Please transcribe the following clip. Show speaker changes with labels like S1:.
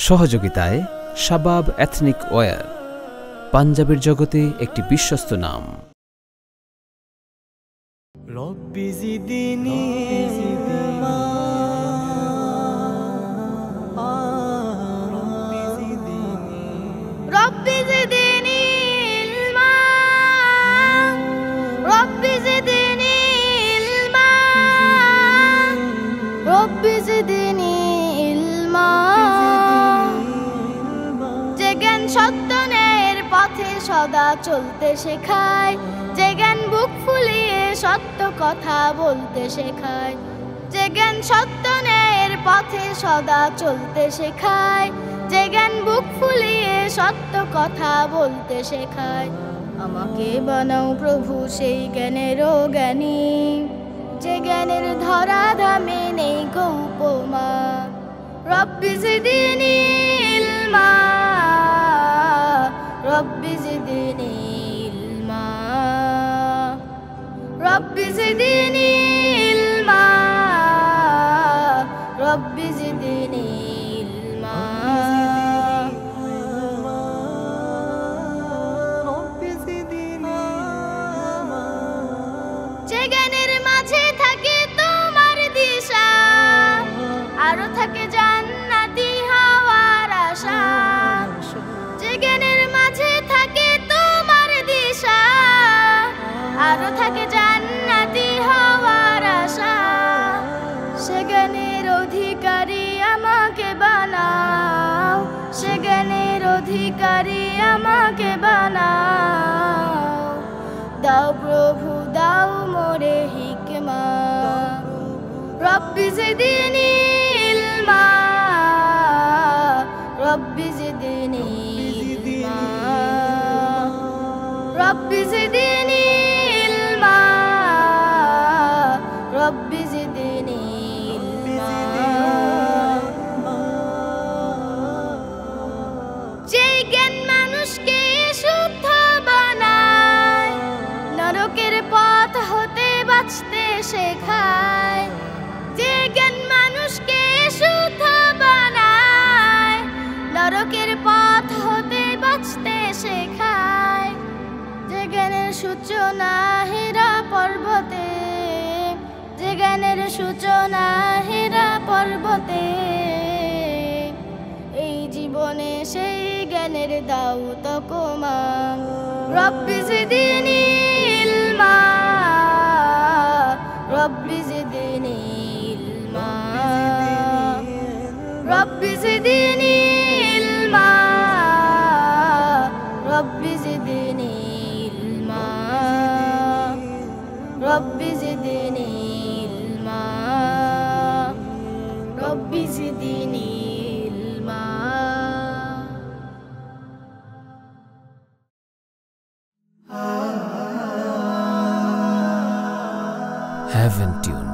S1: সহযোগিতায় শাবাব ethnic wire, পাঞ্জাবের জগতে একটি বিশ্বস্ত নাম।
S2: রব্বি জিদনি ইলমা,
S3: রব্বি জিদনি ইলমা, রব্বি জিদনি ইলমা, রব্বি জিদনি ইলমা। যে জ্ঞান সত্য ন্যায়ের পথে সদা চলতে শেখায়, যে জ্ঞান বুক ফুলিয়ে সত্য কথা বলতে শেখায়, যে জ্ঞান সত্য ন্যায়ের পথে সদা চলতে শেখায়, যে জ্ঞান বুক ফুলিয়ে সত্য কথা বলতে শেখায়। আমাকে বানাও প্রভু সেই জ্ঞানেরও জ্ঞানী, যে জ্ঞানের ধরা ধামে নেই কো উপমা। রব্বি জিদনি ইলমা, রব্বি জিদনি ইলমা, রব্বি জিদনি ইলমা, রব্বি জিদনি ইলমা। যে জ্ঞানের মাঝে থাকে তোমার দিশা, আরো থাকে জান্নাতি হওয়ার আশা। যে জ্ঞানের মাঝে থাকে তোমার দিশা, আরো থাকে জান্নাতি হওয়ার আশা। সে জ্ঞানের অধিকারী আমাকে বানাও, সে জ্ঞানের অধিকারী আমাকে বানাও। দাও প্রভু দাও মোরে হিকমা। রব্বি জিদনি ইলমা, রব্বি জিদনি ইলমা, রব্বি জিদনি ইলমা, রব্বি জিদনি ইলমা। যে জ্ঞান মানুষকে শুদ্ধ বানায়, নরকের পথ হতে বাঁচতে শেখায়। যে জ্ঞান মানুষকে শুদ্ধ বানায়, নরকের পথ হতে বাঁচতে শেখায়। যে জ্ঞানের সূচনা হীরা পর্বতে, যে জ্ঞানের সূচনা হীরা পর্বতে। এই জীবনে সেই জ্ঞানের দাও তকমা। রব্বি জিদনি ইলমা, রব্বি জিদনি ইলমা, রব্বি জিদনি ইলমা, রব্বি জিদনি ইলমা, রব্বি জিদনি ইলমা, রব্বি জিদনি ইলমা।
S1: Heaven Tune